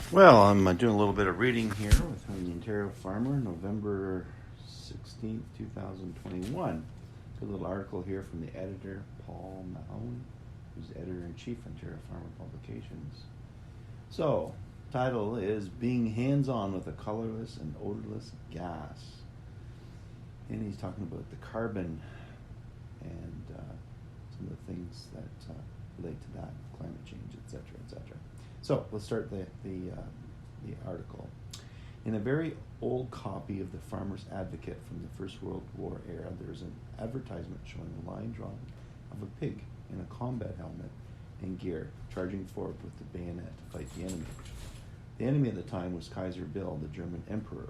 Well, I'm doing a little bit of reading here with the Ontario Farmer, November 16th, 2021. A little article here from the editor, Paul Mahone, who's editor-in-chief, Ontario Farmer Publications. So, title is Being Hands-On with a Colorless and Odorless Gas. And he's talking about the carbon and some of the things that relate to that, climate change, etc., etc. So let's start the article. In a very old copy of the Farmer's Advocate from the First World War era, there's an advertisement showing a line drawing of a pig in a combat helmet and gear, charging forward with the bayonet to fight the enemy. The enemy at the time was Kaiser Bill, the German emperor,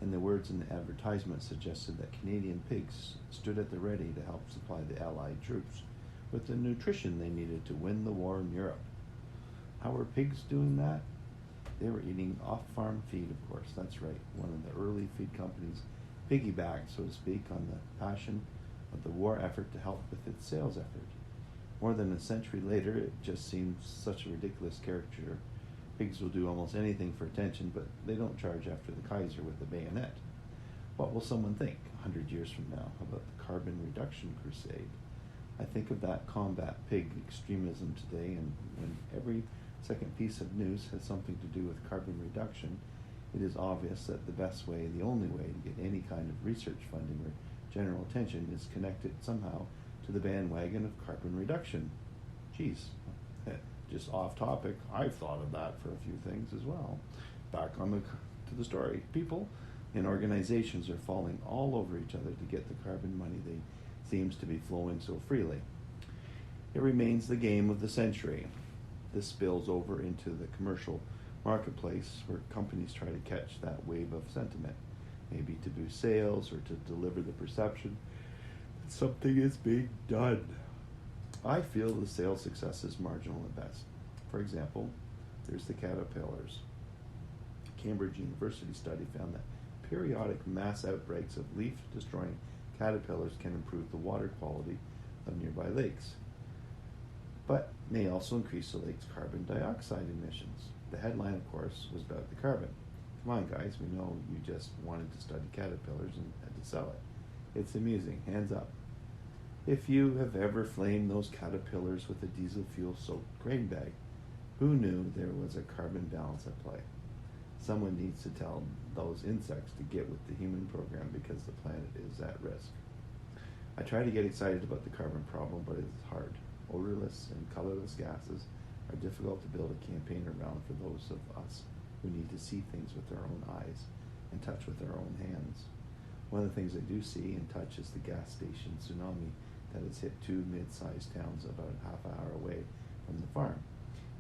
and the words in the advertisement suggested that Canadian pigs stood at the ready to help supply the Allied troops with the nutrition they needed to win the war in Europe. How were pigs doing that? They were eating off-farm feed, of course. That's right. One of the early feed companies piggybacked, so to speak, on the passion of the war effort to help with its sales effort. More than a century later, it just seems such a ridiculous caricature. Pigs will do almost anything for attention, but they don't charge after the Kaiser with the bayonet. What will someone think 100 years from now about the carbon reduction crusade? I think of that combat pig extremism today, and when every second piece of news has something to do with carbon reduction, it is obvious that the best way, the only way to get any kind of research funding or general attention is connected somehow to the bandwagon of carbon reduction. Geez, just off topic, I've thought of that for a few things as well. Back to the story. People and organizations are falling all over each other to get the carbon money they seems to be flowing so freely. It remains the game of the century. This spills over into the commercial marketplace where companies try to catch that wave of sentiment, maybe to boost sales or to deliver the perception that something is being done. I feel the sales success is marginal at best. For example, there's the caterpillars. A Cambridge University study found that periodic mass outbreaks of leaf-destroying caterpillars can improve the water quality of nearby lakes, but may also increase the lake's carbon dioxide emissions. The headline, of course, was about the carbon. Come on, guys, we know you just wanted to study caterpillars and had to sell it. It's amusing, hands up. If you have ever flamed those caterpillars with a diesel fuel-soaked grain bag, who knew there was a carbon balance at play? Someone needs to tell those insects to get with the human program because the planet is at risk. I try to get excited about the carbon problem, but it's hard. Odorless and colorless gases are difficult to build a campaign around for those of us who need to see things with our own eyes and touch with our own hands. One of the things I do see and touch is the gas station tsunami that has hit two mid-sized towns about a half hour away from the farm.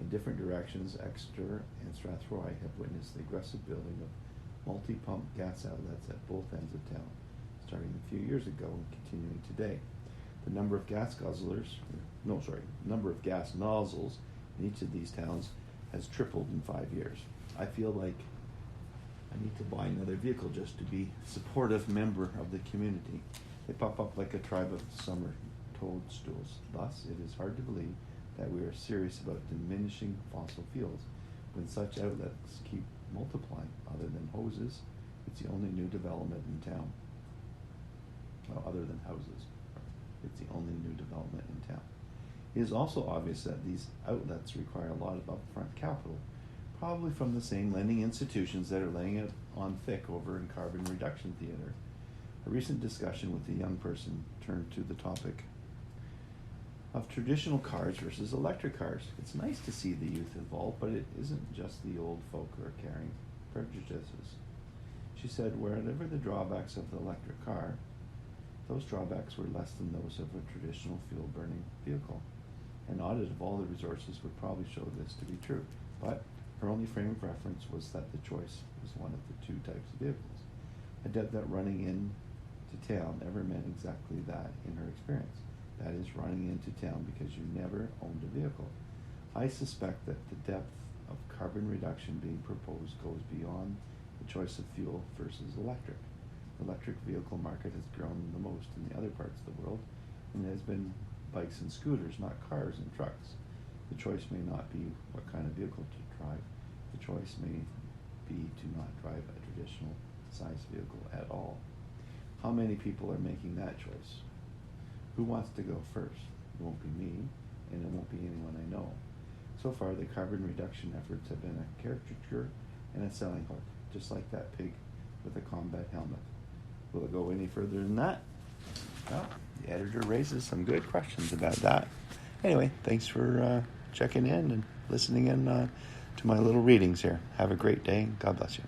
In different directions, Exeter and Strathroy have witnessed the aggressive building of multi-pump gas outlets at both ends of town, starting a few years ago and continuing today. The number of gas nozzles in each of these towns has tripled in 5 years. I feel like I need to buy another vehicle just to be a supportive member of the community. They pop up like a tribe of summer toadstools. Thus, it is hard to believe that we are serious about diminishing fossil fuels when such outlets keep multiplying. Other than hoses, it's the only new development in town. Well, other than houses, it's the only new development in town. It is also obvious that these outlets require a lot of upfront capital, probably from the same lending institutions that are laying it on thick over in carbon reduction theater. A recent discussion with a young person turned to the topic of traditional cars versus electric cars. It's nice to see the youth involved, but it isn't just the old folk who are carrying prejudices. She said, whatever the drawbacks of the electric car, those drawbacks were less than those of a traditional fuel-burning vehicle. An audit of all the resources would probably show this to be true, but her only frame of reference was that the choice was one of the two types of vehicles. I doubt that running into town ever meant exactly that in her experience. That is, running into town because you never owned a vehicle. I suspect that the depth of carbon reduction being proposed goes beyond the choice of fuel versus electric. The electric vehicle market has grown the most in the other parts of the world, and it has been bikes and scooters, not cars and trucks. The choice may not be what kind of vehicle to drive. The choice may be to not drive a traditional size vehicle at all. How many people are making that choice? Who wants to go first? It won't be me, and it won't be anyone I know. So far, the carbon reduction efforts have been a caricature and a selling hook, just like that pig with a combat helmet. Will it go any further than that? Well, the editor raises some good questions about that. Anyway, thanks for checking in and listening in to my little readings here. Have a great day. God bless you.